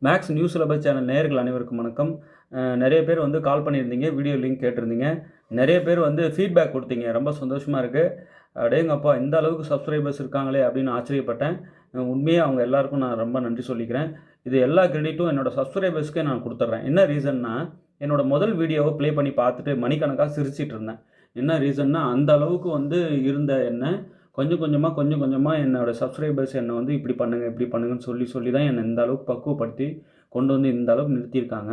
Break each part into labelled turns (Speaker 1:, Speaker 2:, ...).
Speaker 1: Maths news syllabus channel நேயர்கள் அனைவருக்கும் வணக்கம். நிறைய பேர் வந்து கால் பண்ணியிருந்தீங்க, வீடியோ லிங்க் கேட்டிருந்தீங்க. நிறைய பேர் வந்து ஃபீட்பேக் கொடுத்தீங்க. ரொம்ப சந்தோஷமாக இருக்குது. அடேங்கப்பா இந்த அளவுக்கு சப்ஸ்கிரைபர்ஸ் இருக்காங்களே அப்படின்னு ஆச்சரியப்பட்டேன். உண்மையாக அவங்க எல்லாருக்கும் நான் ரொம்ப நன்றி சொல்லிக்கிறேன். இது எல்லா கிரெடிட்டும் என்னோடய சப்ஸ்கிரைபர்ஸ்க்கே நான் கொடுத்துட்றேன். என்ன ரீசன்னா, என்னோடய முதல் வீடியோவை ப்ளே பண்ணி பார்த்துட்டு மணிக்கணக்காக சிரிச்சிட்டு இருந்தேன். என்ன ரீசன்னா, அந்த அளவுக்கு வந்து இருந்த என்ன கொஞ்சம் கொஞ்சமாக என்னோடய சப்ஸ்கிரைபர்ஸ் என்னை வந்து இப்படி பண்ணுங்கள் இப்படி பண்ணுங்கன்னு சொல்லி தான் என்னை இந்த அளவுக்கு பக்குவப்படுத்தி கொண்டு வந்து இந்த அளவுக்கு நிறுத்தியிருக்காங்க.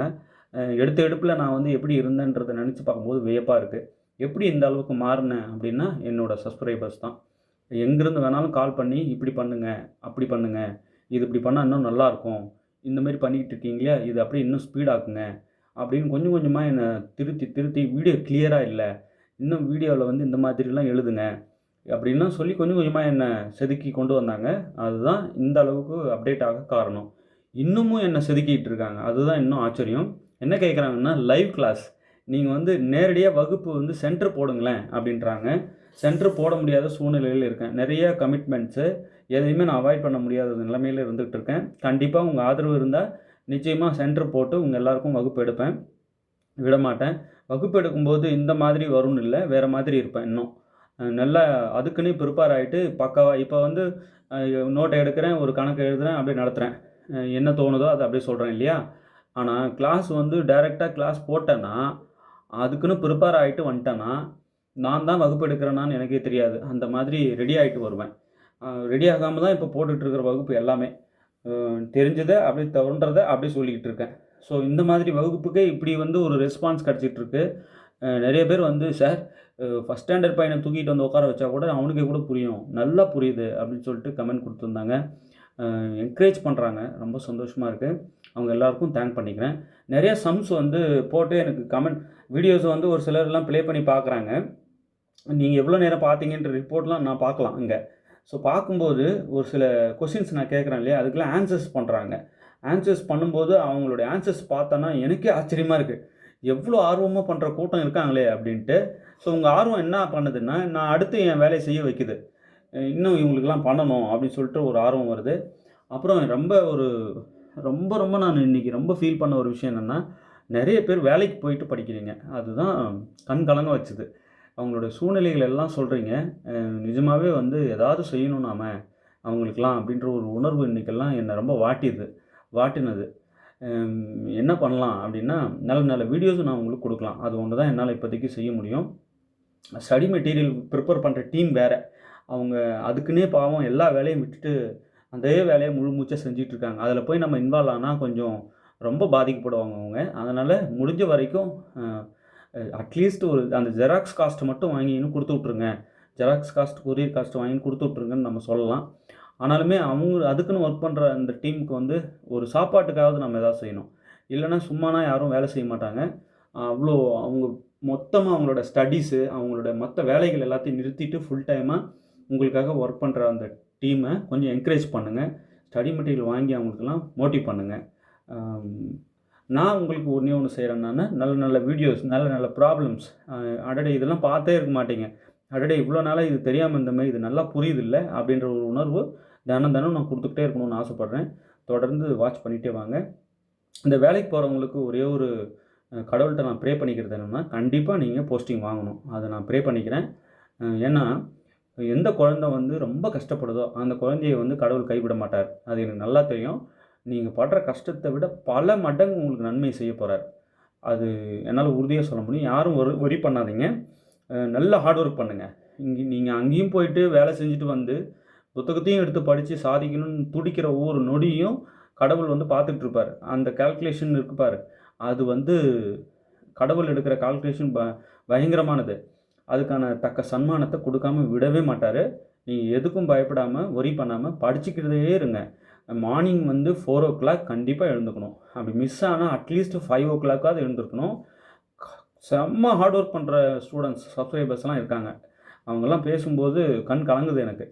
Speaker 1: எடுத்த எடுப்பில் நான் வந்து எப்படி இருந்தேன்றதை நினச்சி பார்க்கும்போது வியப்பாக இருக்குது. எப்படி இந்த அளவுக்கு மாறினேன் அப்படின்னா என்னோடய சப்ஸ்கிரைபர்ஸ் தான். எங்கேருந்து வேணாலும் கால் பண்ணி இப்படி பண்ணுங்கள் அப்படி பண்ணுங்கள், இது இப்படி பண்ணால் இன்னும் நல்லாயிருக்கும், இந்தமாரி பண்ணிக்கிட்டு இருக்கீங்களா, இது அப்படியே இன்னும் ஸ்பீடாக்குங்க அப்படின்னு கொஞ்சம் கொஞ்சமாக என்னை திருத்தி வீடியோ கிளியராக இல்லை, இன்னும் வீடியோவில் வந்து இந்த மாதிரிலாம் எழுதுங்க அப்படின்லாம் சொல்லி கொஞ்சம் கொஞ்சமாக என்னை செதுக்கி கொண்டு வந்தாங்க. அதுதான் இந்த அளவுக்கு அப்டேட் ஆக காரணம். இன்னமும் என்னை செதுக்கிட்டு இருக்காங்க. அதுதான் இன்னும் ஆச்சரியம். என்ன கேட்குறாங்கன்னா, லைவ் கிளாஸ் நீங்கள் வந்து நேரடியாக வகுப்பு வந்து சென்டர் போடுங்களேன் அப்படின்றாங்க. சென்டர் போட முடியாத சூழ்நிலையில் இருக்கேன். நிறைய கமிட்மெண்ட்ஸு, எதையுமே நான் அவாய்ட் பண்ண முடியாத நிலைமையில் இருந்துகிட்டு இருக்கேன். கண்டிப்பாக உங்கள் ஆதரவு இருந்தால் நிச்சயமாக சென்டர் போட்டு உங்கள் எல்லாருக்கும் வகுப்பு எடுப்பேன். விடமாட்டேன். வகுப்பு எடுக்கும்போது இந்த மாதிரி வரும்னு இல்லை, வேறு மாதிரி இருப்பேன் இன்னும். நல்லா அதுக்குன்னே ப்ரிப்பேர் ஆகிட்டு பக்காவாக இப்போ வந்து நோட்டை எடுக்கிறேன், ஒரு கணக்கு எழுதுகிறேன், அப்படியே நடத்துகிறேன். என்ன தோணுதோ அதை அப்படியே சொல்கிறேன் இல்லையா? ஆனால் கிளாஸ் வந்து டைரெக்டாக கிளாஸ் போட்டேன்னா, அதுக்குன்னு ப்ரிப்பேர் ஆகிட்டு வந்துட்டேன்னா, நான் தான் வகுப்பு எடுக்கிறேனான்னு எனக்கே தெரியாது. அந்த மாதிரி ரெடி ஆகிட்டு வருவேன். ரெடி ஆகாமல் தான் இப்போ போட்டுட்ருக்கிற வகுப்பு எல்லாமே. தெரிஞ்சதை அப்படி தோன்றதை அப்படியே சொல்லிக்கிட்டு இருக்கேன். ஸோ இந்த மாதிரி வகுப்புக்கே இப்படி வந்து ஒரு ரெஸ்பான்ஸ் கிடச்சிட்ருக்கு. நிறைய பேர் வந்து சார் ஃபஸ்ட் ஸ்டாண்டர்ட் பையனை தூக்கிட்டு வந்து உட்கார வச்சா கூட அவனுக்கே கூட புரியும், நல்லா புரியுது அப்படின்னு சொல்லிட்டு கமெண்ட் கொடுத்துருந்தாங்க. என்கரேஜ் பண்ணுறாங்க. ரொம்ப சந்தோஷமாக இருக்குது. அவங்க எல்லாருக்கும் தேங்க் பண்ணிக்கிறேன். நிறைய சம்ஸ் வந்து போட்டு எனக்கு கமெண்ட் வீடியோஸை வந்து ஒரு சிலர்லாம் ப்ளே பண்ணி பார்க்குறாங்க. நீங்கள் எவ்வளோ நேரம் பார்த்தீங்கன்ற ரிப்போர்ட்லாம் நான் பார்க்கலாம் இங்கே. ஸோ பார்க்கும்போது ஒரு சில கொஷின்ஸ் நான் கேட்குறேன் இல்லையா, அதுக்கெலாம் ஆன்சர்ஸ் பண்ணுறாங்க. ஆன்சர்ஸ் பண்ணும்போது அவங்களுடைய ஆன்சர்ஸ் பார்த்தோன்னா எனக்கே ஆச்சரியமாக இருக்குது. எவ்வளோ ஆர்வமாக பண்ணுற கூட்டம் இருக்காங்களே அப்படின்ட்டு. ஸோ உங்கள் ஆர்வம் என்ன பண்ணுதுன்னா, நான் அடுத்து என் வேலையை செய்ய வைக்குது. இன்னும் இவங்களுக்கெல்லாம் பண்ணணும் அப்படின்னு சொல்லிட்டு ஒரு ஆர்வம் வருது. அப்புறம் ரொம்ப நான் இன்றைக்கி ரொம்ப ஃபீல் பண்ண ஒரு விஷயம் என்னென்னா, நிறைய பேர் வேலைக்கு போயிட்டு படிக்கிறீங்க. அதுதான் கண் கலங்க வச்சுது. அவங்களோட சூழ்நிலைகள் எல்லாம் சொல்கிறீங்க. நிஜமாகவே வந்து ஏதாவது செய்யணும் நாம அவங்களுக்கெல்லாம் அப்படின்ற ஒரு உணர்வு இன்றைக்கெல்லாம் என்னை ரொம்ப வாட்டினது. என்ன பண்ணலாம் அப்படின்னா, நல்ல நல்ல வீடியோஸும் நான் உங்களுக்கு கொடுக்கலாம். அது ஒன்று தான் என்னால் இப்போதைக்கு செய்ய முடியும். ஸ்டடி மெட்டீரியல் ப்ரிப்பேர் பண்ணுற டீம் வேறு. அவங்க அதுக்குன்னே பாவம் எல்லா வேலையும் விட்டுட்டு அதே வேலையை முழு மூச்சாக செஞ்சிட்ருக்காங்க. அதில் போய் நம்ம இன்வால்வ் ஆனால் கொஞ்சம் ரொம்ப பாதிக்கப்படுவாங்க அவங்க. அதனால் முடிஞ்ச வரைக்கும் அட்லீஸ்ட் ஒரு அந்த ஜெராக்ஸ் காஸ்ட் மட்டும் வாங்கின்னு கொடுத்து விட்ருங்க. ஜெராக்ஸ் காஸ்ட், கொரியர் காஸ்ட் வாங்கி கொடுத்து விட்ருங்கன்னு நம்ம சொல்லலாம். ஆனாலுமே அவங்க அதுக்குன்னு ஒர்க் பண்ணுற அந்த டீமுக்கு வந்து ஒரு சாப்பாட்டுக்காவது நம்ம எதாவது செய்யணும். இல்லைனா சும்மானா யாரும் வேலை செய்ய மாட்டாங்க. அவ்வளோ அவங்க மொத்தமாக அவங்களோட ஸ்டடீஸு, அவங்களோட மற்ற வேலைகள் எல்லாத்தையும் நிறுத்திட்டு ஃபுல் டைமாக உங்களுக்காக ஒர்க் பண்ணுற அந்த டீமை கொஞ்சம் என்கரேஜ் பண்ணுங்கள். ஸ்டடி மெட்டீரியல் வாங்கி அவங்களுக்கெல்லாம் மோட்டிவ் பண்ணுங்கள். நான் உங்களுக்கு ஒன்றே ஒன்று செய்கிறேன். நல்ல நல்ல வீடியோஸ், நல்ல நல்ல ப்ராப்ளம்ஸ், அடடே இதெல்லாம் பார்த்தே இருக்க மாட்டீங்க, அடடே இவ்வளோ நாளாக இது தெரியாமல் இருந்தமாதிரி இது நல்லா புரியுது இல்லை அப்படின்ற ஒரு உணர்வு தினம் நான் கொடுத்துக்கிட்டே இருக்கணும்னு ஆசைப்பட்றேன். தொடர்ந்து வாட்ச் பண்ணிகிட்டே வாங்க. இந்த வேலைக்கு போகிறவங்களுக்கு ஒரே ஒரு கடவுள்கிட்ட நான் ப்ரே பண்ணிக்கிறது என்னென்னா, கண்டிப்பாக நீங்கள் போஸ்டிங் வாங்கணும். அதை நான் ப்ரே பண்ணிக்கிறேன். ஏன்னா எந்த குழந்தை வந்து ரொம்ப கஷ்டப்படுதோ அந்த குழந்தைய வந்து கடவுள் கைவிட மாட்டார். அது எனக்கு நல்லா தெரியும். நீங்கள் படுற கஷ்டத்தை விட பல மடங்கு உங்களுக்கு நன்மை செய்ய போகிறார். அது என்னால் உறுதியாக சொல்ல முடியும். யாரும் வொரி பண்ணாதீங்க. நல்ல ஹார்ட் ஒர்க் பண்ணுங்கள். நீங்கள் அங்கேயும் போயிட்டு வேலை செஞ்சுட்டு வந்து புத்தகத்தையும் எடுத்து படித்து சாதிக்கணும்னு துடிக்கிற ஒவ்வொரு நொடியும் கடவுள் வந்து பார்த்துட்ருப்பார். அந்த கால்குலேஷன் இருக்கு பாரு, அது வந்து கடவுள் எடுக்கிற கால்குலேஷன் பயங்கரமானது. அதுக்கான தக்க சன்மானத்தை கொடுக்காம விடவே மாட்டார். நீங்கள் எதுக்கும் பயப்படாமல் வொரி பண்ணாமல் படிச்சுக்கிறதே இருங்க. மார்னிங் வந்து 4 o'clock கண்டிப்பாக எழுந்துக்கணும். அப்படி மிஸ் ஆனால் அட்லீஸ்ட் 5 o'clock எழுந்திருக்கணும். செம்ம ஹார்ட் ஒர்க் பண்ணுற ஸ்டூடெண்ட்ஸ், சப்ஸ்கிரைபர்ஸ்லாம் இருக்காங்க. அவங்கெல்லாம் பேசும்போது கண் கலங்குது எனக்கு.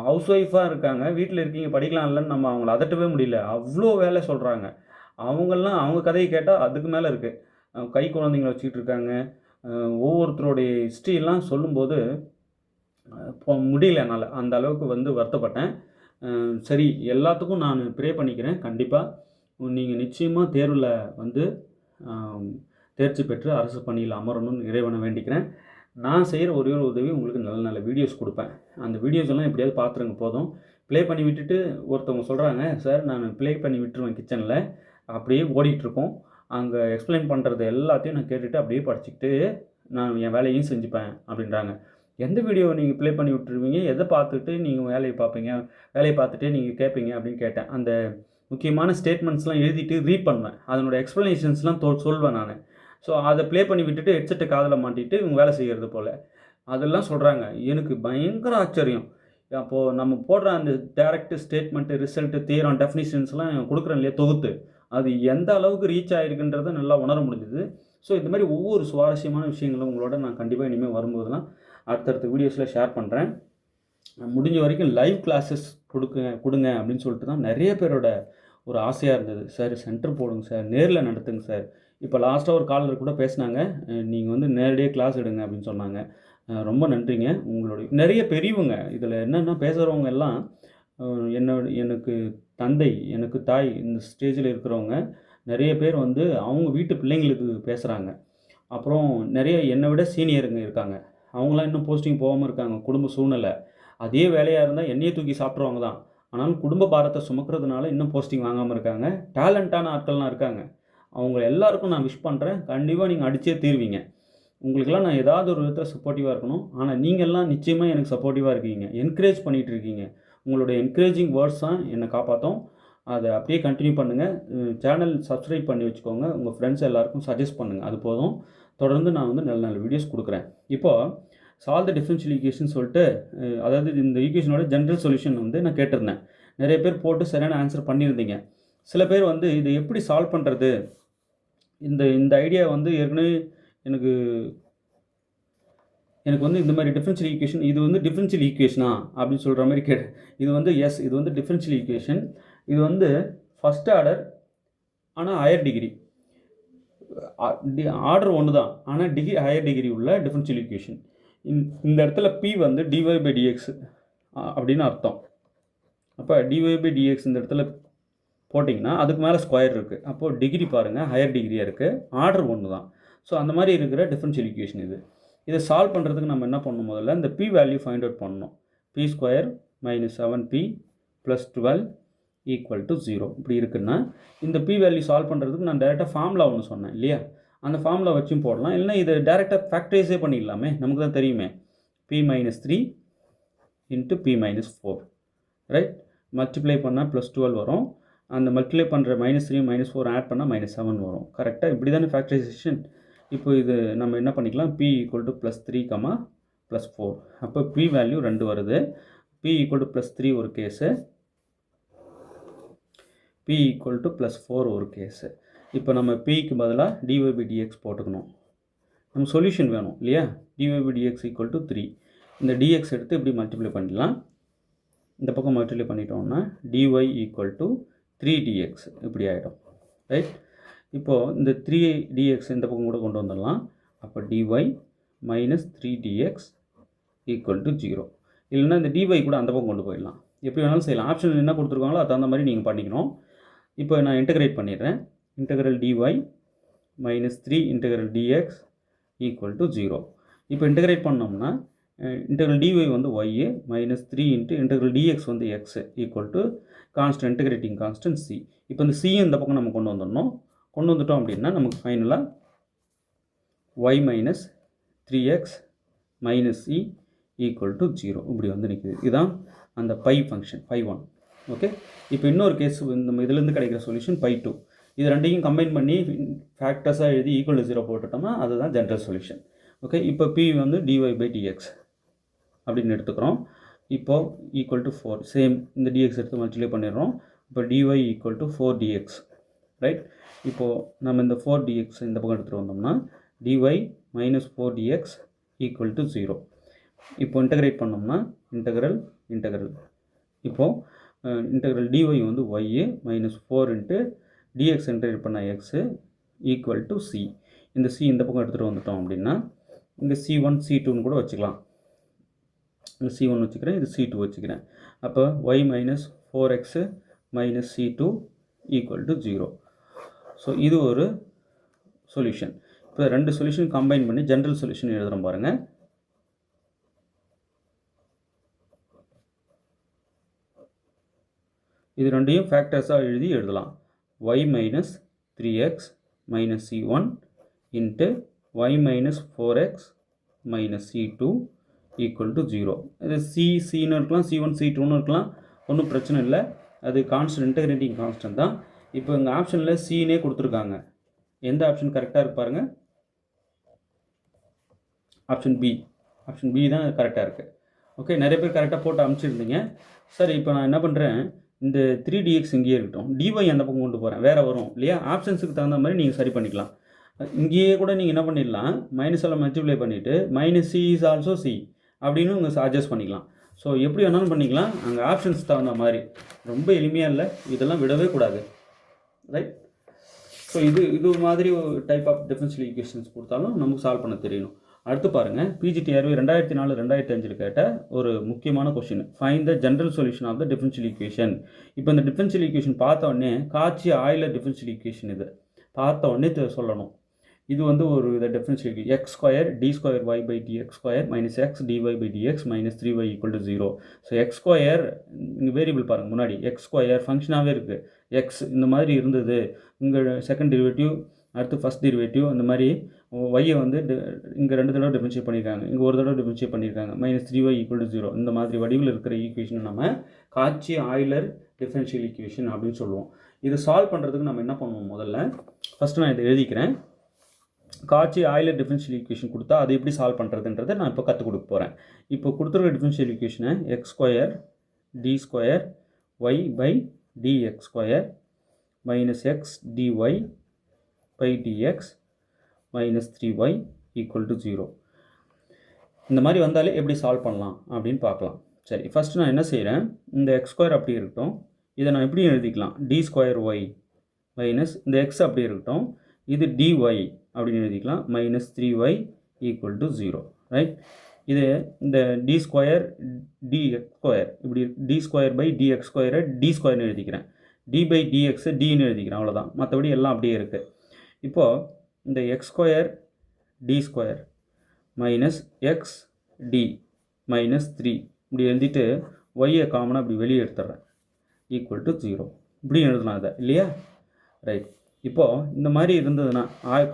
Speaker 1: ஹவுஸ் ஒய்ஃபாக இருக்காங்க, வீட்டில் இருக்கீங்க படிக்கலாம் இல்லைன்னு நம்ம அவங்கள அதட்டவே முடியல. அவ்வளோ வேலை சொல்கிறாங்க. அவங்கெல்லாம் அவங்க கதையை கேட்டால் அதுக்கு மேலே இருக்குது. கை குழந்தைங்கள வச்சுக்கிட்டு இருக்காங்க. ஒவ்வொருத்தருடைய ஹிஸ்ட்ரியெல்லாம் சொல்லும்போது இப்போ முடியல என்னால். அந்த அளவுக்கு வந்து வருத்தப்பட்டேன். சரி, எல்லாத்துக்கும் நான் ப்ரே பண்ணிக்கிறேன். கண்டிப்பாக நீங்கள் நிச்சயமாக தேர்வில் வந்து தேர்ச்சி பெற்று அரசு பணியில் அமரணும்னு இறைவனை வேண்டிக்கிறேன். நான் செய்கிற ஒரே ஒரு உதவி, உங்களுக்கு நல்ல நல்ல வீடியோஸ் கொடுப்பேன். அந்த வீடியோஸ் எல்லாம் எப்படியாவது பார்த்துருங்க போதும். ப்ளே பண்ணி விட்டுட்டு ஒருத்தவங்க சொல்கிறாங்க, சார் நான் ப்ளே பண்ணி விட்டுருவேன் கிச்சனில், அப்படியே ஓடிட்டுருக்கோம். அங்கே எக்ஸ்பிளைன் பண்ணுறது எல்லாத்தையும் நான் கேட்டுட்டு அப்படியே படிச்சுக்கிட்டு நான் என் வேலையும் செஞ்சுப்பேன் அப்படின்றாங்க. எந்த வீடியோவை நீங்கள் ப்ளே பண்ணி விட்டுருவீங்க, எதை பார்த்துட்டு நீங்கள் வேலையை பார்ப்பீங்க, வேலையை பார்த்துட்டே நீங்கள் கேட்பீங்க அப்படின்னு கேட்டேன். அந்த முக்கியமான ஸ்டேட்மெண்ட்ஸ்லாம் எழுதிட்டு ரீட் பண்ணுவேன், அதனோட எக்ஸ்ப்ளனேஷன்ஸ்லாம் சொல்வேன் நான். ஸோ அதை ப்ளே பண்ணி விட்டுட்டு ஹெட்செட்டை காதில் மாட்டிட்டு இவங்க வேலை செய்கிறது போல் அதெல்லாம் சொல்கிறாங்க. எனக்கு பயங்கர ஆச்சரியம். அப்போது நம்ம போடுற அந்த டேரக்ட் ஸ்டேட்மெண்ட்டு, ரிசல்ட்டு, தியரம், டெஃபினிஷன்ஸ்லாம் கொடுக்குறேன் இல்லையா தொகுத்து, அது எந்த அளவுக்கு ரீச் ஆகிருக்குன்றதை நல்லா உணர முடிஞ்சுது. ஸோ இந்த மாதிரி ஒவ்வொரு சுவாரஸ்யமான விஷயங்களும் உங்களோட நான் கண்டிப்பாக இனிமேல் வரும்போதெல்லாம் அடுத்தடுத்த வீடியோஸில் ஷேர் பண்ணுறேன். முடிஞ்ச வரைக்கும் லைவ் கிளாஸஸ் கொடுங்க அப்படின்னு சொல்லிட்டு தான் நிறைய பேரோட ஒரு ஆசையாக இருந்தது. சார் சென்டர் போடுங்க சார், நேரில் நடத்துங்க சார். இப்போ லாஸ்ட்டாக ஒரு காலர் கூட பேசினாங்க, நீங்கள் வந்து நேரடியாக கிளாஸ் எடுங்க அப்படின்னு சொன்னாங்க. ரொம்ப நன்றிங்க. உங்களுடைய நிறைய பெரியவங்க இதில் என்னென்னா பேசுகிறவங்க எல்லாம் எனக்கு தந்தை, எனக்கு தாய், இந்த ஸ்டேஜில் இருக்கிறவங்க நிறைய பேர் வந்து அவங்க வீட்டு பிள்ளைங்களுக்கு பேசுகிறாங்க. அப்புறம் நிறைய என்னை விட சீனியருங்க இருக்காங்க, அவங்களாம் இன்னும் போஸ்டிங் போகாமல் இருக்காங்க. குடும்ப சூழ்நிலை அதே வேலையாக இருந்தால் எண்ணெயை தூக்கி சாப்பிட்றவங்க தான், ஆனாலும் குடும்ப பாரத்தை சுமக்கிறதுனால இன்னும் போஸ்டிங் வாங்காமல் இருக்காங்க. டேலண்ட்டான ஆட்கள்லாம் இருக்காங்க. அவங்க எல்லாருக்கும் நான் விஷ் பண்ணுறேன். கண்டிப்பாக நீங்கள் அடித்தே தீர்வீங்க. உங்களுக்கெல்லாம் நான் ஏதாவது ஒரு விதத்தில் சப்போர்ட்டிவாக இருக்கணும். ஆனால் நீங்கள்லாம் நிச்சயமாக எனக்கு சப்போர்ட்டிவாக இருக்கீங்க, என்கரேஜ் பண்ணிகிட்டு இருக்கீங்க. உங்களுடைய என்கரேஜிங் வேர்ட்ஸ் தான் என்னை காப்பாற்றும். அதை அப்படியே கண்டினியூ பண்ணுங்கள். சேனல் சப்ஸ்கிரைப் பண்ணி வச்சுக்கோங்க. உங்கள் ஃப்ரெண்ட்ஸ் எல்லாருக்கும் சஜஸ்ட் பண்ணுங்கள். அது போதும். தொடர்ந்து நான் வந்து நல்ல நல்ல வீடியோஸ் கொடுக்குறேன். இப்போது சால்வ் த டிஃபரன்ஷியல் ஈக்குவேஷன் சொல்லிட்டு, அதாவது இந்த ஈக்குவேஷனோட ஜென்ரல் சொல்யூஷன் வந்து நான் கேட்டிருந்தேன். நிறைய பேர் போட்டு சரியான ஆன்சர் பண்ணியிருந்தீங்க. சில பேர் வந்து இதை எப்படி சால்வ் பண்ணுறது, இந்த ஐடியா வந்து ஏற்கனவே எனக்கு வந்து இந்த மாதிரி டிஃபரன்ஷியல் ஈக்குவேஷன், இது வந்து டிஃபரன்ஷியல் ஈக்குவேஷனா அப்படின்னு சொல்கிற மாதிரி இது வந்து எஸ், இது வந்து டிஃபரன்ஷியல் ஈக்குவேஷன். இது வந்து ஃபஸ்ட் ஆர்டர், ஆனால் ஹையர் டிகிரி. ஆர்டர் ஒன்று தான், ஆனால் ஹையர் டிகிரி உள்ள டிஃபரன்ஷியல் ஈக்குவேஷன். இந்த இடத்துல P வந்து dy/dx அப்படின்னு அர்த்தம். அப்போ dy/dx இந்த இடத்துல போட்டிங்கன்னா அதுக்கு மேலே ஸ்கொயர் இருக்குது. அப்போது டிகிரி பாருங்கள் ஹையர் டிகிரியாக இருக்குது, ஆர்டர் ஒன்று தான். ஸோ அந்த மாதிரி இருக்கிற டிஃபரன்ஷியல் ஈக்குவேஷன் இது. இதை சால்வ் பண்ணுறதுக்கு நம்ம என்ன பண்ணணும், முதல்ல இந்த P வேல்யூ ஃபைண்ட் அவுட் பண்ணணும். p² - 7p + 12 = 0 இப்படி இருக்குன்னா, இந்த P வேல்யூ சால்வ் பண்ணுறதுக்கு நான் டேரெக்டாக ஃபார்முலா ஒன்று சொன்னேன் இல்லையா, அந்த ஃபார்முலா வச்சும் போடலாம். இல்லைனா இதை டேரெக்டாக ஃபேக்டரைஸே பண்ணிடலாமே, நமக்கு தான் தெரியுமே. p - 3 × p - 4 right. மல்டிப்ளை பண்ணால் +12 வரும். அந்த மல்டிப்ளை பண்ணுற -3 -4 ஆட் பண்ணால் -7 வரும். கரெக்டாக இப்படி தானே ஃபேக்டரைசேஷன். இப்போ இது நம்ம என்ன பண்ணிக்கலாம், p = +3, +4. அப்போ p வேல்யூ 2 வருது. p = +3 ஒரு கேஸு, p = +4 ஒரு கேஸு. இப்போ நம்ம pக்கு பதிலாக dy/dx போட்டுக்கணும். நம்ம சொல்யூஷன் வேணும் இல்லையா. dy/dx = 3. இந்த dx எடுத்து இப்படி மல்டிப்ளை பண்ணிடலாம். இந்த பக்கம் மல்டிப்ளை பண்ணிட்டோம்னா dy = 3dx இப்படி ஆகிடும் ரைட். இப்போது இந்த 3dx இந்த பக்கம் கூட கொண்டு வந்துடலாம். அப்போ dy - 3dx = 0. இல்லைன்னா இந்த dy கூட அந்த பக்கம் கொண்டு போயிடலாம். எப்படி வேணாலும் செய்யலாம். ஆப்ஷன் என்ன கொடுத்துருக்காங்களோ அது தகுந்த மாதிரி நீங்கள் பண்ணிக்கணும். இப்போ நான் இன்டகிரேட் பண்ணிடுறேன். dy - 3 × dx = 0. இப்போ இன்டகிரேட் பண்ணோம்னா dy வந்து y, -3 × dx வந்து x = constant, integrating constant c. இப்போ இந்த c இந்த பக்கம் நம்ம கொண்டு வந்துட்டோம் அப்படின்னா நமக்கு ஃபைனலாக y - 3x - c = 0 இப்படி வந்து நிற்குது. இதுதான் அந்த பை ஃபங்க்ஷன், π1. ஓகே. இப்போ இன்னொரு கேஸ் நம்ம இதிலேருந்து கிடைக்கிற சொல்யூஷன் π2. இது ரெண்டையும் கம்பைன் பண்ணி ஃபேக்டர்ஸாக எழுதி =0 போட்டுட்டோம்னா அதுதான் ஜென்ரல் சொல்யூஷன். ஓகே. இப்போ p வந்து dy/dx அப்படின்னு எடுத்துக்கிறோம். இப்போது =4, சேம் இந்த dx எடுத்து மல்டிப்ளை பண்ணிடுறோம். இப்போ dy = 4dx ரைட். இப்போது நம்ம இந்த 4dx இந்த பக்கம் எடுத்துகிட்டு வந்தோம்னா dy - 4dx = 0. இப்போ இன்டகிரேட் பண்ணோம்னா இன்டகரல் இப்போது dy வந்து y -4 × dx இன்டகிரேட் பண்ண x = c. இந்த c இந்த பக்கம் எடுத்துகிட்டு வந்துட்டோம் அப்படின்னா இங்கே c1 c2ன்னு கூட வச்சுக்கலாம். இந்த c1 வச்சுக்கிறேன், இது c2 வச்சுக்கிறேன். அப்போ y - 4x - c2 equal to 0. So இது ஒரு சொல்யூஷன். இப்போ ரெண்டு சொல்யூஷன் கம்பைன் பண்ணி ஜென்ரல் சொல்யூஷன் எழுதுகிறோம் பாருங்கள். இது ரெண்டையும் ஃபேக்டர்ஸாக எழுதலாம். y minus 3x minus c1 into y minus 4x minus c2 equal to 0. இது cன்னு இருக்கலாம், c1 c2ன்னு இருக்கலாம், ஒன்றும் பிரச்சனை இல்லை. அது கான்ஸ்டன்ட், இன்டெகிரேட்டிங் கான்ஸ்டன்ட் தான். இப்போ இங்கே ஆப்ஷனில் cனே கொடுத்துருக்காங்க. எந்த ஆப்ஷன் கரெக்டாக இருப்பாருங்க? ஆப்ஷன் பி தான் கரெக்டாக இருக்குது. ஓகே, நிறைய பேர் கரெக்டாக போட்டு அனுப்பிச்சிருந்தீங்க. சரி, இப்போ நான் என்ன பண்ணுறேன், இந்த 3dx இங்கேயே இருக்கட்டும், dy அந்த பக்கம் கொண்டு போகிறேன், வேறு வரும் இல்லையா? ஆப்ஷன்ஸுக்கு தகுந்த மாதிரி நீங்கள் சரி பண்ணிக்கலாம். இங்கேயே கூட நீங்கள் என்ன பண்ணிடலாம், மைனஸில் மல்டிப்ளை பண்ணிவிட்டு minus C is also see அப்படின்னு உங்கள் அட்ஜஸ்ட் பண்ணிக்கலாம். ஸோ எப்படி வேணாலும் பண்ணிக்கலாம், அங்கே ஆப்ஷன்ஸ் தகுந்த மாதிரி. ரொம்ப எளிமையாக இல்லை, இதெல்லாம் விடவே கூடாது, ரைட்? ஸோ இது மாதிரி ஒரு டைப் ஆஃப் டிஃபரன்ஷியல் ஈக்குவேஷன்ஸ் கொடுத்தாலும் நமக்கு சால்வ் பண்ண தெரியணும். அடுத்து பாருங்கள், பிஜிடிஆர்வி 2004-2005 கேட்ட ஒரு முக்கியமான question, find the general solution of the differential equation. இப்போ இந்த டிஃபரன்ஷியல் ஈக்குவேஷன் பார்த்த உடனே காட்சி ஆயிலர் டிஃபரன்ஷியல் ஈக்குவேஷன் இது பார்த்த உடனே சொல்லணும். இது வந்து ஒரு இதை differential X square D square Y by D X square minus X DY by DX minus 3y equal to 0. So X square இங்கே வேரியபிள் பாருங்கள், முன்னாடி எக்ஸ் ஸ்கொயர் ஃபங்க்ஷனாகவே இருக்குது. எக்ஸ் இந்த மாதிரி இருந்தது, இங்கே செகண்ட் டெரிவேட்டிவ், அடுத்து ஃபஸ்ட் டெரிவேட்டிவ், அந்த மாதிரி ஒய்யை வந்து இங்கே 2 தடவை டிஃபரன்ஷியேட் பண்ணியிருக்காங்க, இங்கே ஒரு தடவை டிஃபரன்ஷியேட் பண்ணியிருக்காங்க, மைனஸ் 3y ஈக்குவல் டு 0. இந்த மாதிரி வடிவில் இருக்கிற ஈக்குவேஷனை நம்ம காட்சி ஆயிலர் டிஃபரன்ஷியல் ஈக்குவேஷன் அப்படின்னு சொல்லுவோம். இதை சால்வ் பண்ணுறதுக்கு நம்ம என்ன பண்ணுவோம், முதல்ல ஃபஸ்ட்டு நான் இதை எழுதிக்கிறேன். காட்சி ஆயிலர் டிஃபரன்ஷியல் ஈக்குவேஷன் கொடுத்தா அது எப்படி சால்வ் பண்ணுறதுன்றதை நான் இப்போ கற்றுக் கொடுக்க போகிறேன். இப்போ கொடுத்துருக்க டிஃபரன்ஷியல் ஈக்குவேஷனை X square D square Y by DX square minus X DY by DX minus 3y equal to 0. இந்த மாதிரி வந்தாலே எப்படி சால்வ் பண்ணலாம் அப்படின்னு பார்க்கலாம். சரி, ஃபஸ்ட்டு நான் என்ன செய்கிறேன், இந்த எக்ஸ் ஸ்கொயர் அப்படி இருக்கட்டும், இதை நான் எப்படி எழுதிக்கலாம், டி ஸ்கொயர் ஒய் மைனஸ் இந்த எக்ஸ் அப்படி இருக்கட்டும், இது dy அப்படின்னு எழுதிக்கலாம், minus 3y equal to 0, right? இது இந்த டி ஸ்கொயர் டிஎக்ஸ் ஸ்கொயர் இப்படி டி ஸ்கொயர் பை டிஎக்ஸ் ஸ்கொயரை டி ஸ்கொயர்னு எழுதிக்கிறேன், டி பை டிஎக்ஸை டின்னு எழுதிக்கிறேன், அவ்வளோதான். மற்றபடி எல்லாம் அப்படியே இருக்குது. இப்போது இந்த X square D square minus X D minus 3 இப்படி எழுதிட்டு ஒய்யை காமனாக இப்படி வெளியே எடுத்துட்றேன், ஈக்குவல் டு 0. இப்படி எழுதலாம் அதை, இல்லையா? ரைட். இப்போது இந்த மாதிரி இருந்ததுன்னா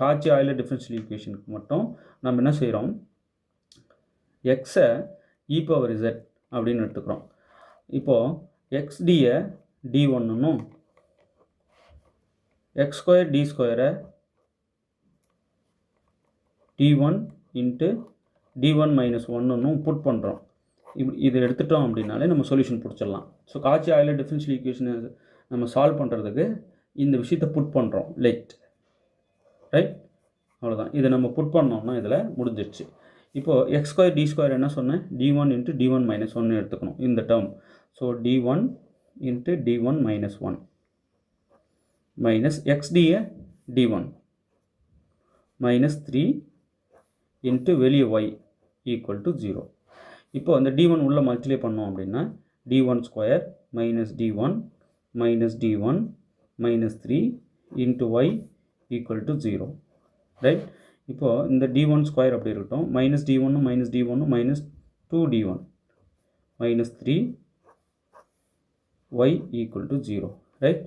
Speaker 1: காட்சி ஆயிலர் டிஃபரன்ஷியல் ஈக்குவேஷனுக்கு மட்டும் நம்ம என்ன செய்கிறோம், எக்ஸை இ பவர் இசட் அப்படின்னு எடுத்துக்கிறோம். இப்போது எக்ஸ் டியை டி1ன்னும் எக்ஸ் ஸ்கொயர் டி ஸ்கொயரை d1 into d1 minus 1ன்னும் put பண்ணுறோம். இது எடுத்துட்டோம் அப்படின்னாலே நம்ம சொல்யூஷன் பிடிச்சிடலாம். ஸோ காட்சி ஆயிலர் டிஃபரன்ஷியல் ஈக்குவேஷனை நம்ம சால்வ் பண்ணுறதுக்கு இந்த விஷயத்தை புட் பண்ணுறோம், ரைட்? அவ்வளோதான். இதை நம்ம புட் பண்ணோம்னா இதில் முடிஞ்சிடுச்சு. இப்போது எக்ஸ் ஸ்கொயர் டி ஸ்கொயர் என்ன சொன்னேன், d1 இன்ட்டு d1 மைனஸ் 1 எடுத்துக்கணும் இந்த term. So d1 into d1 minus 1 minus x டியை d1 மைனஸ் 3 இன்ட்டு வெளியே ஒய் ஈக்குவல் டு 0. இப்போ அந்த d1 உள்ள மல்டிப்ளை பண்ணோம் அப்படின்னா d1 square minus d1 minus d1 minus 3 into y equal to 0, right? இப்போது இந்த d1 ஸ்கொயர் அப்படி இருக்கட்டும், minus d1 minus d1 minus 2d1 minus 3 y equal to 0, right?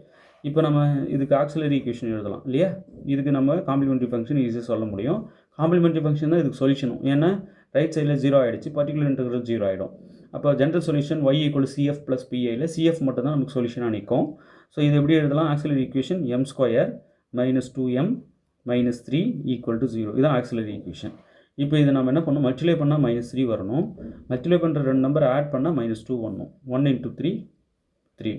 Speaker 1: இப்போ நம்ம இதுக்கு ஆக்சிலரி ஈக்குவேஷன் எழுதலாம், இல்லையா? இதுக்கு நம்ம காம்ப்ளிமெண்ட்ரி ஃபங்க்ஷன் ஈஸியாக சொல்ல முடியும். காம்ப்ளிமெண்ட்ரி ஃபங்க்ஷன் தான் இதுக்கு சொல்யூஷனும், ஏன்னா ரைட் சைடில் 0 ஆகிடுச்சு, பர்டிகுலர் இன்டெக்ரல் 0 ஆகிடும். அப்போ general solution y equal CF plus PIயில் CF மட்டும் தான் நமக்கு சொல்யூஷனாக நிற்கும். ஸோ இது எப்படி எழுதலாம், auxiliary equation m square minus 2m minus 3 equal to 0. இதுதான் ஆக்சிலரி ஈக்குவேஷன். இப்போ இதை நம்ம என்ன பண்ணணும், மல்டிப்ளை பண்ணால் மைனஸ் 3 வரணும், மல்டிப்ளை பண்ணுற 2 நம்பர் ஆட் பண்ணால் மைனஸ் 2 வரணும். 1 இன்ட்டு 3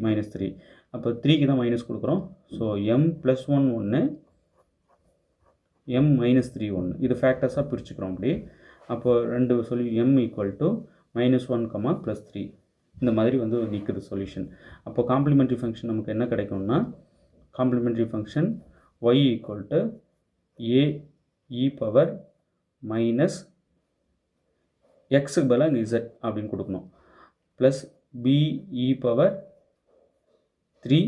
Speaker 1: மைனஸ் 3, அப்போ 3க்கு தான் மைனஸ் கொடுக்குறோம். ஸோ m ப்ளஸ் 1 ஒன்று, m மைனஸ் 3 ஒன்று, இது ஃபேக்டர்ஸாக பிரிச்சுக்கிறோம் அப்படி. அப்போ ரெண்டு சொல்லி m equal to minus 1, plus 3 இந்த மாதிரி வந்து நிற்குது சொல்யூஷன். அப்போ காம்ப்ளிமெண்ட்ரி ஃபங்க்ஷன் நமக்கு என்ன கிடைக்கும்னா, complimentary function y equal to a e power minus எக்ஸுக்கு பதிலாக இங்கே z அப்படின்னு கொடுக்கணும், ப்ளஸ் b e பவர் 3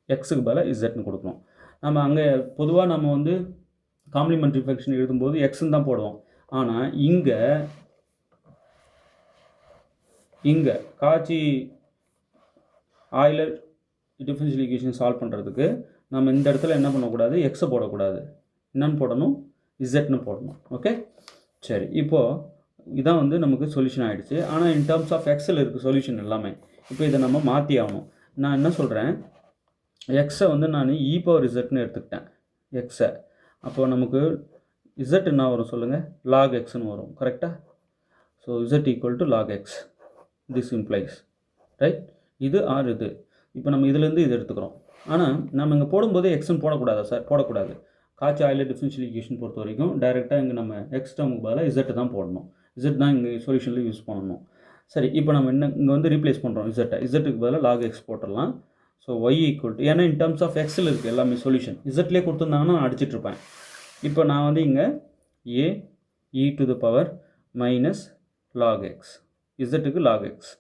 Speaker 1: எக்ஸுக்கு பதிலாக இசட்னு கொடுக்கணும். நம்ம அங்கே பொதுவாக நம்ம வந்து காம்ப்ளிமெண்ட்ரி ஃபங்க்ஷன் எழுதும்போது எக்ஸ்ன்னு தான் போடுவோம். ஆனால் இங்கே காச்சி ஆய்லர் டிஃபரன்ஷியல் ஈக்குவேஷன் சால்வ் பண்ணுறதுக்கு நம்ம இந்த இடத்துல என்ன பண்ணக்கூடாது, எக்ஸை போடக்கூடாது. என்னன்னு போடணும், இசட்னு போடணும். ஓகே, சரி. இப்போது இதான் வந்து நமக்கு சொல்யூஷன் ஆகிடுச்சு. ஆனால் இன் டேர்ம்ஸ் ஆஃப் எக்ஸில் இருக்குது சொல்யூஷன் எல்லாமே. இப்போ இதை நம்ம மாற்றி ஆகணும். நான் என்ன சொல்கிறேன், எக்ஸை வந்து நான் இ பவர் இசட்னு எடுத்துக்கிட்டேன் எக்ஸை. அப்போது நமக்கு இசட் என்ன வரும் சொல்லுங்கள், லாக் எக்ஸ்னு வரும். கரெக்டாக? So Z equal to log x, this implies right. இது ஆர் இது. இப்போ நம்ம இதுலேருந்து இது எடுத்துக்கிறோம். ஆனால் நம்ம இங்கே போடும்போது எக்ஸ்ன்னு போடக்கூடாதா சார்? போடக்கூடாது. காச்சி ஆய்லர் டிஃபரன்ஷியல் ஈக்குவேஷன் பொறுத்த வரைக்கும் டைரெக்டாக இங்கே நம்ம எக்ஸ் டேர்முக்கு பதிலாக இசட்டு தான் போடணும். இசட் தான் இங்கே சொல்யூஷனில் யூஸ் பண்ணணும். சரி, இப்போ நம்ம என்ன இங்கே வந்து ரீப்ளேஸ் பண்ணுறோம் இசட்டுக்கு பதிலாக லாக் எக்ஸ் போட்டுடலாம். ஸோ ஒய் ஈக்குவல் டு, ஏன்னா இன் டேர்ம்ஸ் ஆஃப் எக்ஸில் இருக்குது எல்லாமே சொல்யூஷன். இசட்லேயே கொடுத்துருந்தாங்கன்னா நான் அடிச்சிட்ருப்பேன். இப்போ நான் வந்து இங்கே a e to the power minus log x, இசட்டுக்கு லாக் எக்ஸ்.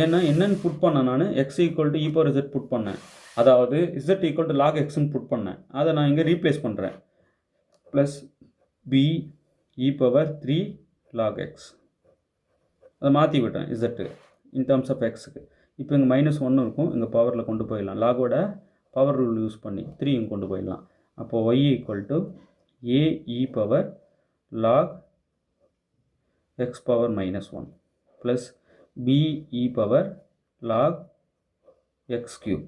Speaker 1: ஏன்னா என்னென்னு புட் பண்ணேன், நான் x equal to e power z put பண்ணேன். அதாவது இசட் ஈக்குவல் டு லாக் எக்ஸ்ன்னு புட் பண்ணேன். அதை நான் இங்கே ரீப்ளேஸ் பண்ணுறேன். Plus B E power 3 log x. அதை மாற்றி விட்டேன் இசட்டு இன் டேர்ம்ஸ் ஆஃப் எக்ஸுக்கு. இப்போ இங்கே -1 இருக்கும், இங்கே பவரில் கொண்டு போயிடலாம். லாகோட பவர் ரூல் யூஸ் பண்ணி 3 இங்கே கொண்டு போயிடலாம். அப்போது Y equal to A E power log X power -1 plus B E power log X cube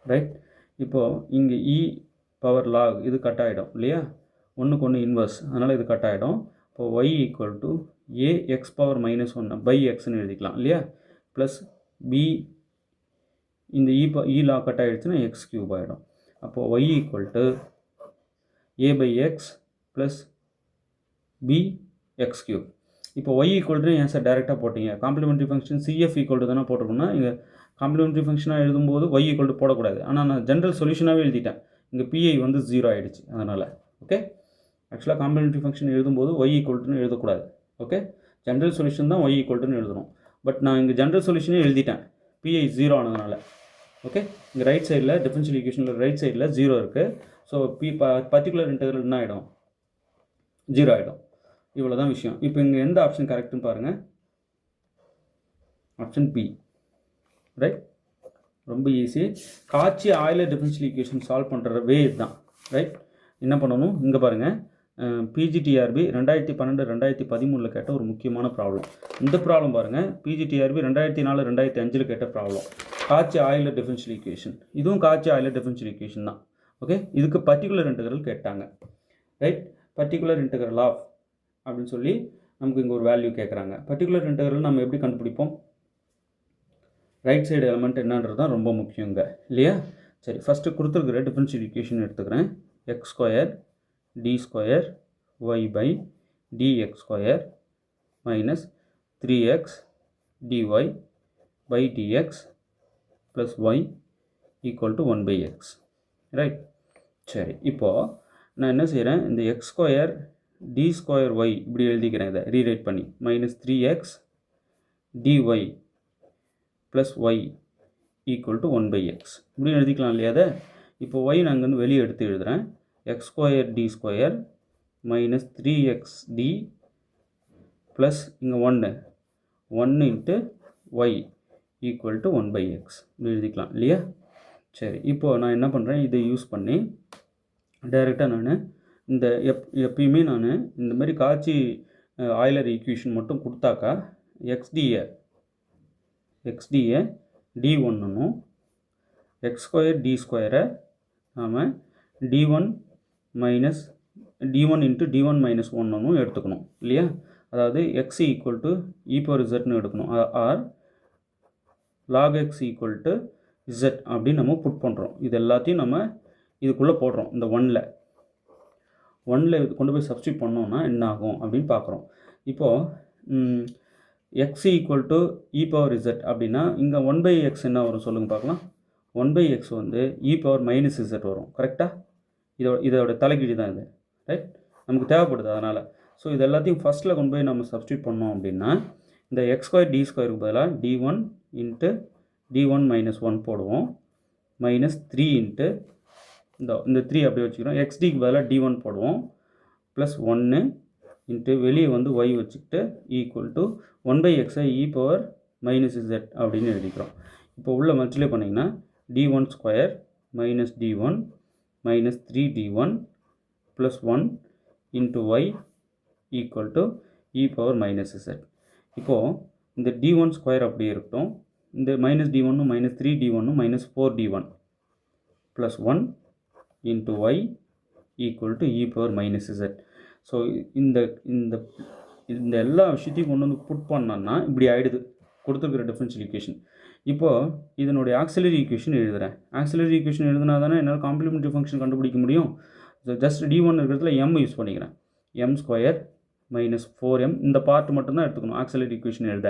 Speaker 1: right. இப்போது இங்கே இ பவர் லாக் இது கட் ஆகிடும் இல்லையா, ஒன்றுக்கு ஒன்று இன்வர்ஸ், அதனால் இது கட் ஆகிடும். இப்போது y equal to a x power -1 by எக்ஸ்ன்னு எழுதிக்கலாம் இல்லையா, ப்ளஸ் பி இந்த இ லாக் கட் ஆகிடுச்சுன்னா எக்ஸ் கியூப் ஆகிடும். அப்போது Y equal to a by x plus b x cube. இப்போ ஒய் ஈக்குவல் டு ஏன் சார் டேரெக்டாக போட்டிங்க, complementary function CF equal to தானே போட்டிருக்கோம்னா, இங்கே காம்ப்ளிமெண்ட்ரி ஃபங்க்ஷனாக எழுதும்போது ஒய் ஈக்குவல் டு போடக்கூடாது. ஆனால் நான் ஜென்ரல் சொல்யூஷனாகவே எழுதிட்டேன். இங்கே பிஐ வந்து 0 ஆகிடுச்சு. அதனால் ஓகே, ஆக்சுவலாக காம்ப்ளிமெண்ட்ரி ஃபங்க்ஷன் எழுதும்போது ஒய் ஈக்குவல் டுன்னு எழுதக்கூடாது. ஓகே, ஜென்ரல் சொல்யூஷன் தான் ஒய் ஈக்குவல் டுன்னு எழுதணும். பட் நான் இங்கே ஜென்ரல் சொல்யூஷனே எழுதிட்டேன், பிஐ 0 ஆனதுனால. ஓகே, இங்கே ரைட் சைடில் டிஃபரன்ஷியல் ஈக்குவேஷனில் ரைட் சைடில் 0 இருக்குது. ஸோ பர்டிகுலர் இன்டெக்ரல் என்ன ஆகிடும், 0 ஆகிடும். இவ்வளோ தான் விஷயம். இப்போ இங்கே எந்த ஆப்ஷன் கரெக்டுன்னு பாருங்கள், ஆப்ஷன் பி ரைட். ரொம்ப ஈஸி. காச்சி ஆய்லர் டிஃபரன்ஷியல் ஈக்குவேஷன் சால்வ் பண்ணுற வே இதுதான் ரைட். என்ன பண்ணணும், இங்கே பாருங்கள், பிஜிடிஆர்பி 2012 2013 கேட்ட ஒரு முக்கியமான ப்ராப்ளம். இந்த ப்ராப்ளம் பாருங்கள், பிஜிடிஆர்பி 2004 2005 கேட்ட ப்ராப்ளம். காச்சி ஆய்லர் டிஃபரன்ஷியல் ஈக்குவேஷன், இதுவும் காச்சி ஆய்லர் டிஃபரன்ஷியல் ஈக்குவேஷன் தான். ஓகே, இதுக்கு பர்டிகுலர் இன்டெக்ரல் கேட்டாங்க ரைட். பர்டிகுலர் இன்டெக்ரல் ஆஃப் அப்படின்னு சொல்லி நமக்கு இங்கே ஒரு வேல்யூ கேட்குறாங்க. பர்டிகுலர் இன்டெக்ரல் நம்ம எப்படி கண்டுபிடிப்போம், ரைட் சைடு எலமெண்ட் என்னன்றது தான் ரொம்ப முக்கியங்க இல்லையா. சரி, ஃபஸ்ட்டு கொடுத்துருக்குற டிஃபரன்ஷியல் ஈக்குவேஷன் எடுத்துக்கிறேன். X square D square Y by DX square minus 3x dy பை dx plus Y equal to 1/x right. சரி, இப்போது நான் என்ன செய்கிறேன், இந்த X square D square Y இப்படி எழுதிக்கிறேன், இதை ரீரைட் பண்ணி -3x dy plus Y equal to 1/x இப்படி எழுதிக்கலாம் இல்லையா. அதை இப்போ ஒய் நான் இங்கேருந்து வெளியே எடுத்து எழுதுகிறேன். X square D square minus 3x D plus இங்கே 1 into y equal to 1/x இப்படி எழுதிக்கலாம் இல்லையா. சரி, இப்போது நான் என்ன பண்ணுறேன், இதை யூஸ் பண்ணி டைரெக்டாக நான் இந்த எப்பயுமே நான் இந்த மாதிரி காச்சி ஆய்லர் ஈக்குவேஷன் மட்டும் கொடுத்தாக்கா எக்ஸ்டியை d1னும் எக்ஸ் ஸ்கொயர் டி ஸ்கொயரை நாம் d1 இன்ட்டு d1 - 1னும் எடுத்துக்கணும் இல்லையா. அதாவது x equal to e power இசட்னு எடுக்கணும், or log x equal to z அப்படின்னு நம்ம புட் பண்ணுறோம். இது எல்லாத்தையும் நம்ம இதுக்குள்ளே போடுறோம். இந்த 1ல் கொண்டு போய் சப்ஸ்டியூட் பண்ணோன்னா என்ன ஆகும் அப்படின்னு பார்க்குறோம். இப்போது X equal to e power Z அப்படின்னா இங்கே 1/x என்ன வரும் சொல்லுங்கள் பார்க்கலாம். 1/x வந்து இ பவர் -z வரும். கரெக்டாக? இதோட தலைகீழி தான் இது ரைட், நமக்கு தேவைப்படுது அதனால். ஸோ இது எல்லாத்தையும் ஃபஸ்ட்டில் கொண்டு போய் நம்ம சப்ஸ்டியூட் பண்ணோம் அப்படின்னா இந்த எக்ஸ் ஸ்கொயர் டி ஸ்கொயருக்கு பதிலாக d1 இன்ட்டு d1 - 1 போடுவோம். மைனஸ் 3 இன்ட்டு இந்த 3 அப்படியே வச்சுக்கிறோம். எக்ஸ்டிக்கு பதிலாக d1 போடுவோம். ப்ளஸ் 1 இன்ட்டு வெளியே வந்து y வச்சுக்கிட்டு ஈக்குவல் டு 1/xஐ e பவர் மைனஸ் z அப்படின்னு எழுதிக்கிறோம். இப்போ உள்ள மல்டிப்ளை பண்ணிங்கன்னா d1 square minus d1 minus 3d1 plus 1 into y equal to e power minus z. இப்போது இந்த d1 ஸ்கொயர் அப்படியே இருக்கட்டும். இந்த minus d1 minus 3d1 minus 4d1 plus 1 into y equal to e power minus z. So இந்த இந்த இந்த எல்லா விஷயத்தையும் கொண்டு வந்து புட் பண்ணோன்னா இப்படி ஆகிடுது கொடுத்துருக்குற டிஃபரன்ஷியல் ஈக்குவேஷன். இப்போது இதனுடைய ஆக்சிலரி ஈக்குவேஷன் எழுதுகிறேன். ஆக்சிலரி ஈக்குவேஷன் எழுதுனா தானே என்னால் காம்ப்ளிமெண்ட்ரி ஃபங்க்ஷன் கண்டுபிடிக்க முடியும். ஸோ ஜஸ்ட் d1 இருக்கிறதுல m யூஸ் பண்ணிக்கிறேன். m ஸ்கொயர் மைனஸ் 4m இந்த பார்ட் மட்டும்தான் எடுத்துக்கணும் ஆக்சிலரி ஈக்குவேஷன் எழுத.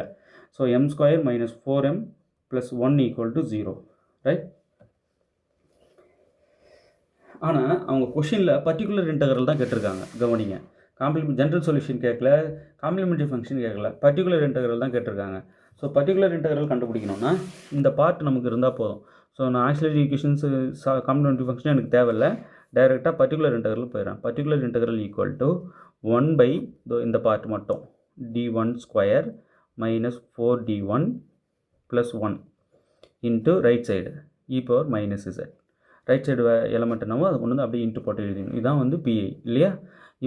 Speaker 1: So m square minus 4m plus 1 equal to 0, right? ஆனால் அவங்க கொஷினில் பர்டிகுலர் இன்டகரல் தான் கேட்டிருக்காங்க. கவனிங்க, ஜென்ரல் சொல்யூஷன் கேட்கல, காம்ப்ளிமெண்ட்ரி ஃபங்க்ஷன் கேட்கல, பர்டிகுலர் இன்டகரல் தான் கேட்டிருக்காங்க. ஸோ பர்டிகுலர் இன்டகரல் கண்டுபிடிக்கணும்னா இந்த பார்ட் நமக்கு இருந்தால் போதும். ஸோ நான் ஆக்சிலரி ஈக்குவேஷன்ஸ் காம்ப்ளிமெண்ட்ரி ஃபங்க்ஷன் எனக்கு தேவையில்லை, டைரெக்டாக பர்டிகுலர் இன்டகரல் போயிடுறேன். பர்டிகுலர் இன்டகரல் ஈக்குவல் டு 1 இந்த பார்ட் மட்டும் d1 square minus 4d1 plus 1 into right side e power minus z. Right side element என்னவோ அது கொண்டு வந்து அப்படியே இன்ட்டு போட்டு எழுதிக்கணும். இதுதான் வந்து PI இல்லையா?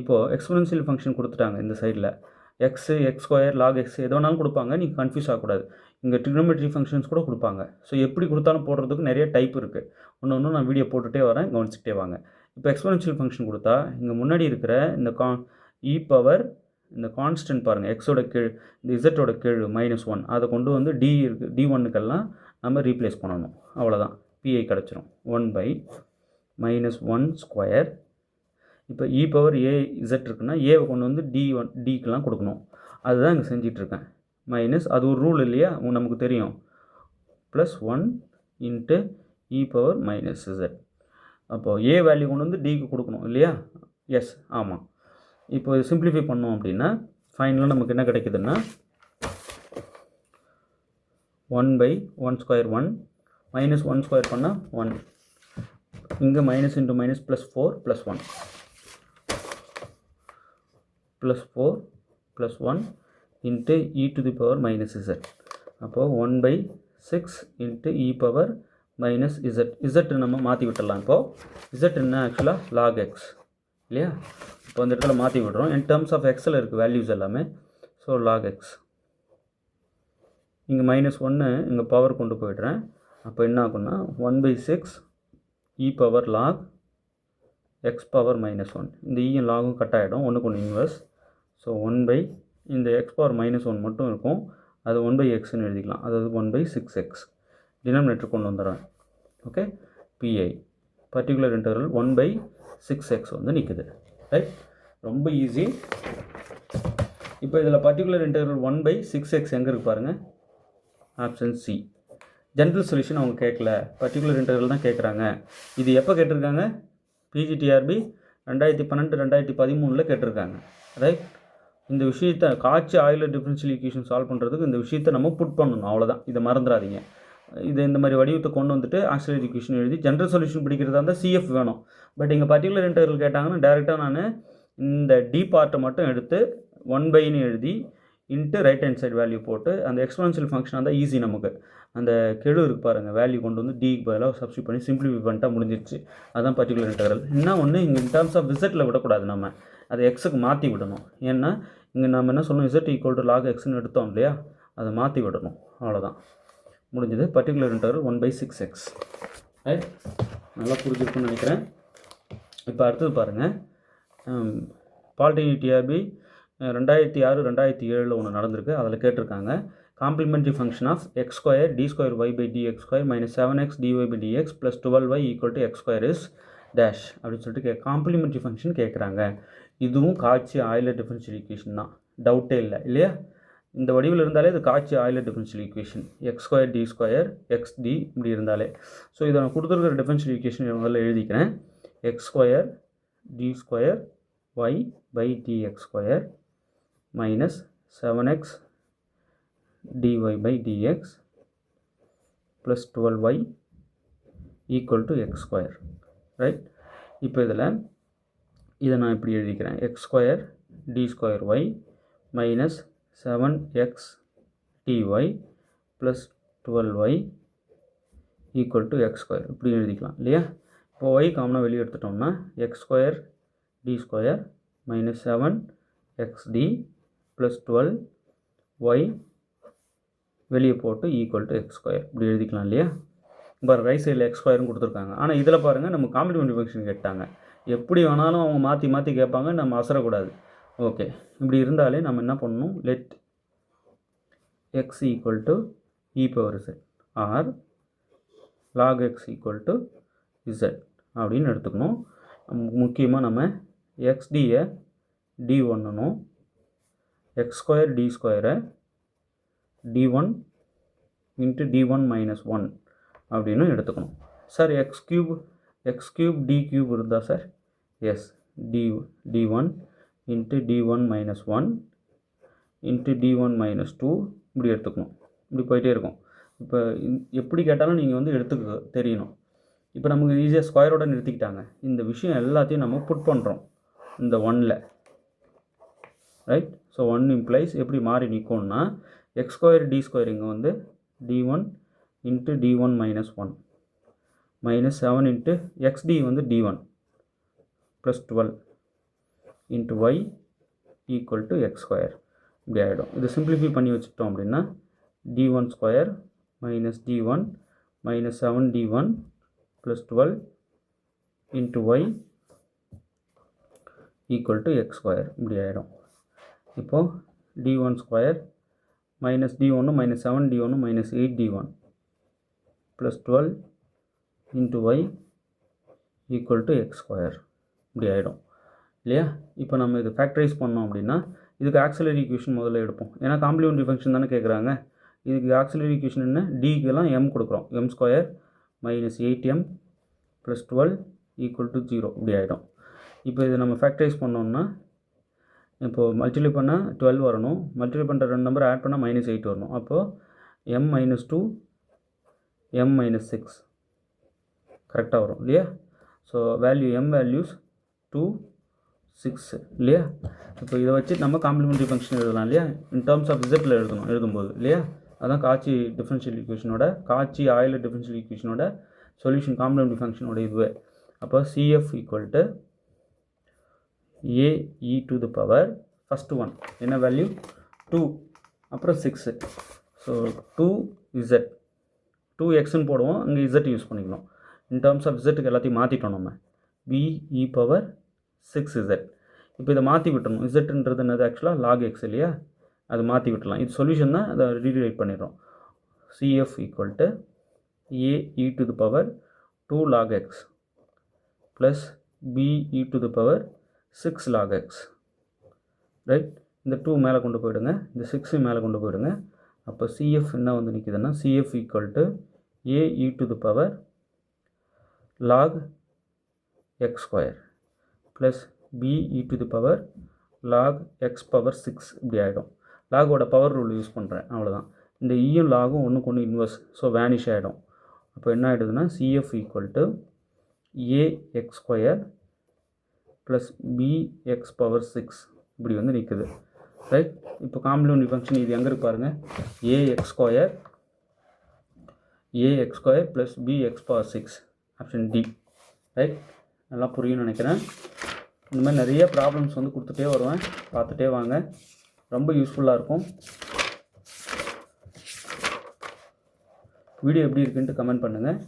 Speaker 1: இப்போது எக்ஸ்பொனென்ஷியல் ஃபங்க்ஷன் கொடுத்துட்டாங்க. இந்த சைடில் x X square log x எது வேணாலும் கொடுப்பாங்க, நீங்கள் கன்ஃபியூஸ் ஆகக்கூடாது. இங்கே ட்ரிகோனோமெட்ரி ஃபங்க்ஷன்ஸ் கூட கொடுப்பாங்க. ஸோ எப்படி கொடுத்தாலும் போடுறதுக்கு நிறைய டைப் இருக்குது. ஒன்று நான் வீடியோ போட்டுகிட்டே வரேன், கவனிச்சுட்டே வாங்க. இப்போ எக்ஸ்பொனென்ஷியல் ஃபங்க்ஷன் கொடுத்தா இங்கே முன்னாடி இருக்கிற இந்த e பவர் இந்த கான்ஸ்டன்ட் பாருங்கள், எக்ஸோட கீழ் இந்த இசட்டோட கீழ் -1 அதை கொண்டு வந்து d1க்கெல்லாம் நம்ம ரீப்ளேஸ் பண்ணணும். அவ்வளோதான், PI கிடச்சிரும். 1/-1 ஸ்கொயர். இப்போ e பவர் az இருக்குன்னா ஏவை கொண்டு வந்து dக்கெலாம் கொடுக்கணும். அதுதான் இங்கே செஞ்சிட்ருக்கேன். மைனஸ் அது ஒரு ரூல் இல்லையா, நமக்கு தெரியும். Plus 1 into e power minus z. அப்போது a வேல்யூ கொண்டு வந்து dக்கு கொடுக்கணும் இல்லையா? எஸ், ஆமாம். இப்போ இது சிம்பிளிஃபை பண்ணோம் அப்படின்னா ஃபைனலாக நமக்கு என்ன கிடைக்குதுன்னா 1/1 ஸ்கொயர் 1 மைனஸ் 1 ஸ்கொயர் பண்ணால் 1. இங்கே minus into minus plus 4 plus 1 plus 4 plus 1 into e to the power minus z. அப்போது 1/6 into e power minus z நம்ம மாற்றி விட்டுடலாம். இப்போது z என்ன ஆக்சுவலாக லாக் எக்ஸ் இல்லையா? இப்போ அந்த இடத்துல மாற்றி விடுறோம். இன் டேர்ம்ஸ் ஆஃப் எக்ஸில் இருக்குது வேல்யூஸ் எல்லாமே. ஸோ லாக் எக்ஸ் இங்கே -1 இங்கே பவர் கொண்டு போய்ட்றேன். அப்போ என்ன ஆகும்னா 1/6 e power log X power -1. இந்த ஈயும் லாகும் கட் ஆகிடும், ஒன்றுக்கு ஒன்று இன்வெர்ஸ். ஸோ 1 இந்த எக்ஸ் பவர் -1 மட்டும் இருக்கும், அது 1/xன்னு எழுதிக்கலாம். அதாவது 1/6x டினாமினேட்டர் கொண்டு வந்துடுறேன். Okay, PI particular integral 1/6x வந்து நிற்குது, ரைட்? ரொம்ப ஈஸி. இப்போ இதில் பர்டிகுலர் இன்டகரல் 1/6x எங்கே இருக்கு பாருங்கள், ஆப்ஷன் சி. ஜென்ரல் சொல்யூஷன் அவங்க கேட்கல, பர்டிகுலர் இன்டகரல் தான் கேட்குறாங்க. இது எப்போ கேட்டிருக்காங்க? PGTRB 2012-2013 கேட்டிருக்காங்க, ரைட்? இந்த விஷயத்தை காட்சி ஆயிலர் டிஃபரன்ஷியல் ஈக்குவேஷன் சால்வ் பண்ணுறதுக்கு இந்த விஷயத்தை நம்ம புட் பண்ணணும், அவ்வளோதான். இதை மறந்துடாதீங்க. இது இந்த மாதிரி வடிவத்தை கொண்டு வந்துட்டு ஆக்சிலரி ஈக்குவேஷன் எழுதி ஜென்ரல் சொல்யூஷன் பிடிக்கிறதா இருந்தால் CF வேணும். பட் இங்கே பர்டிகுலர் இன்டகரல் கேட்டாங்கன்னா டேரெக்டாக நான் இந்த டி பார்ட்டை மட்டும் எடுத்து 1/ன்னு எழுதி into right hand side value போட்டு அந்த எக்ஸ்பொனென்ஷியல் ஃபங்க்ஷன் இருந்தால் ஈஸி நமக்கு. அந்த கெழு இருக்கு பாருங்கள், வேல்யூ கொண்டு வந்து டிக்கு பதிலாக சப்ஸ்டியூட் பண்ணி சிம்பிளிஃபை பண்ணிட்டா முடிஞ்சிருச்சு. அதுதான் பர்டிகுலர் இன்டகரல். என்ன ஒன்று இங்கே இன் டேர்ம்ஸ் ஆஃப் இசட்டில் விடக்கூடாது, நம்ம அதை எக்ஸுக்கு மாற்றி விடணும். ஏன்னா இங்கே நம்ம என்ன சொல்லணும், z ஈக்குவல் டு லாக் எக்ஸ்ன்னு எடுத்தோம் இல்லையா, அதை மாற்றி விடணும், அவ்வளோதான், முடிஞ்சது. Particular integral 1/6x, right? நல்லா புரிஞ்சிருக்குன்னு நினைக்கிறேன். இப்போ அடுத்தது பாருங்கள், பாலிடெக்னிக் டிஆர்பி 2006-2007 ஒன்று நடந்திருக்கு. அதில் கேட்டிருக்காங்க complementary function of X square D square Y by D X square minus 7x dy by dx plus 12y equal to X square is dash அப்படின்னு சொல்லிட்டு காம்ப்ளிமெண்ட்ரி ஃபங்க்ஷன் கேட்குறாங்க. இதுவும் காட்சி ஆயிலர் டிஃபரன்ஷியல் ஈக்குவேஷன் தான், டவுட்டே இல்லை இல்லையா? இந்த வடிவில் இருந்தாலே இது காட்சி Euler differential equation. X square D square X D இப்படி இருந்தாலே. ஸோ இதை நான் கொடுத்துருக்கிற டிஃபரன்ஷியல் ஈக்குவேஷன் முதல்ல எழுதிக்கிறேன். X square D square Y by DX square minus 7x dy by dx plus 12y equal to X square. Right. இப்போ இதை நான் இப்படி எழுதிக்கிறேன். X square D square Y minus 7x dy plus 12y equal to X square இப்படி எழுதிக்கலாம் இல்லையா. இப்போ Y காமனாக வெளியே எடுத்துட்டோம்னா X square D square minus 7xd plus 12y வெளியே போட்டு ஈக்குவல் டு எக்ஸ் ஸ்கொயர் இப்படி எழுதிக்கலாம் இல்லையா. பாருங்கள் ரைட் சைடில் எக்ஸ் ஸ்கொயர்னு கொடுத்துருக்காங்க. ஆனால் இதில் பாருங்கள் நம்ம காம்ப்ளிமெண்ட்ரி ஃபங்க்ஷன் கேட்டாங்க. எப்படி வேணாலும் அவங்க மாற்றி மாற்றி கேட்பாங்க, நம்ம அசரக்கூடாது. ஓகே, இப்படி இருந்தாலே நம்ம என்ன பண்ணணும், let x equal to e power z or log x equal to z அப்படின்னு எடுத்துக்கணும். முக்கியமாக நம்ம xdயை d1னும் எக்ஸ் ஸ்கொயர் டி ஸ்கொயரை d1 இன்ட்டு d1 மைனஸ் 1 அப்படின்னு எடுத்துக்கணும். Sir x cube D cube இருந்தா sir? Yes, d1 into d1 minus 1 into d1 minus 2 இப்படி எடுத்துக்கணும். இப்படி போயிட்டே இருக்கும். இப்போ எப்படி கேட்டாலும் நீங்கள் வந்து எடுத்துக்க தெரியணும். இப்போ நமக்கு ஈஸியாக ஸ்கொயரோட நிறுத்திக்கிட்டாங்க. இந்த விஷயம் எல்லாத்தையும் நம்ம புட் பண்ணுறோம் இந்த 1ல். ரைட். ஸோ 1 இம்ப்ளைஸ் எப்படி மாறி நிற்கும்னா எக்ஸ் ஸ்கொயர் டி ஸ்கொயர் இங்கே வந்து d1 into d1 minus 1 minus 7 into xd வந்து d1 plus 12 into y equal to X square இப்படி ஆகிடும். இது சிம்பிளிஃபை பண்ணி வச்சுட்டோம் அப்படின்னா d1 square minus d1 minus 7d1 plus 12 into y equal to X square இப்படி ஆகிடும். இப்போது d1 square minus d1 minus 7d1 minus 8d1 plus 12 into y equal to X square இப்படி ஆகிடும் இல்லையா. இப்போ நம்ம இது ஃபேக்டரைஸ் பண்ணோம் அப்படின்னா இதுக்கு ஆக்சிலரி ஈக்குவேஷன் முதல்ல எடுப்போம். ஏன்னா காம்ப்ளிமெண்ட்ரி ஃபங்க்ஷன் தானே கேட்குறாங்க. இதுக்கு ஆக்சிலரி ஈக்குவேஷன் என்ன, டிக்கெல்லாம் m கொடுக்குறோம். m square minus 8m plus 12 equal to 0 இப்படி ஆகிடும். இப்போ இதை நம்ம ஃபேக்டரைஸ் பண்ணோம்னா இப்போது மல்டிப்ளை பண்ணால் 12 வரணும். மல்டிப்ளை பண்ணுற 2 நம்பர் ஆட் பண்ணால் மைனஸ் 8 வரணும். அப்போது m மைனஸ் 2 m மைனஸ் 6 கரெக்டாக வரும் இல்லையா. ஸோ வேல்யூ m வேல்யூஸ் 2 6 இல்லையா. இப்போ இதை வச்சு நம்ம காம்ப்ளிமெண்ட்ரி ஃபங்க்ஷன் எழுதலாம் இல்லையா. இன் டர்ம்ஸ் ஆஃப் இசட்டில் எழுதும்போது இல்லையா. அதான் காட்சி டிஃபரன்ஷியல் ஈக்குவேஷனோட, காட்சி ஆயிலர் டிஃபரன்ஷியல் ஈக்குவேஷனோட சொல்யூஷன் காம்ப்ளிமெண்ட்ரி ஃபங்க்ஷனோட இதுவே. அப்போ CF equal to AE to the power first one என்ன வேல்யூ 2 அப்புறம் 6. ஸோ 2z 2xன்னு போடுவோம், அங்கே z யூஸ் பண்ணிக்கணும். இன் டர்ம்ஸ் ஆஃப் zக்கு எல்லாத்தையும் மாற்றிட்டோம் நம்ம. BE power 6z. இப்போ இதை மாற்றி விட்டுறணும். zன்றது என்னது ஆக்சுவலாக log x இல்லையா, அது மாற்றி விட்டுலாம். இது சொல்யூஷன் தான், அதை ரீரைட் பண்ணிடுறோம். CF equal to AE to the power 2 log x plus BE to the power 6 log x. Right. இந்த 2 மேலே கொண்டு போயிடுங்க, இந்த 6 மேலே கொண்டு போயிடுங்க. அப்போ CF என்ன வந்து நிற்குதுன்னா CF equal to AE to the power log x square plus BE to the power log x power 6 இப்படி ஆகிடும். லாகோட பவர் ரூல் யூஸ் பண்ணுறேன், அவ்வளோதான். இந்த ஈயும் லாகும் ஒன்றுக்கு ஒன்று இன்வர்ஸ், ஸோ வேனிஷ் ஆகிடும். அப்போ என்ன ஆகிடுதுன்னா CF equal to AX square plus BX power 6 இப்படி வந்து நிற்குது. ரைட். இப்போ காம்ப்ளிமெண்ட்ரி ஃபங்க்ஷன் இது எங்கே இருக்கு பாருங்கள். AX square plus BX power 6 option D. Right. நல்லா புரியும்னு நினைக்கிறேன். இந்த மாதிரி நிறைய ப்ராப்ளம்ஸ் வந்து கொடுத்துட்டே வருவேன், பார்த்துட்டே வாங்க, ரொம்ப யூஸ்ஃபுல்லாக இருக்கும். வீடியோ எப்படி இருக்குன்ட்டு கமெண்ட் பண்ணுங்கள்.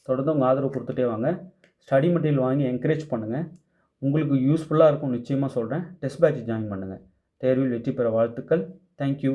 Speaker 1: தொடர்ந்து உங்கள் ஆதரவு கொடுத்துட்டே வாங்க. ஸ்டடி மெட்டீரியல் வாங்கி என்கரேஜ் பண்ணுங்கள். உங்களுக்கு யூஸ்ஃபுல்லாக இருக்கும் நிச்சயமாக சொல்கிறேன். டெஸ்ட் பேட்ச் ஜாயின் பண்ணுங்கள். தேர்வில் வெற்றி பெற வாழ்த்துக்கள். தேங்க்யூ.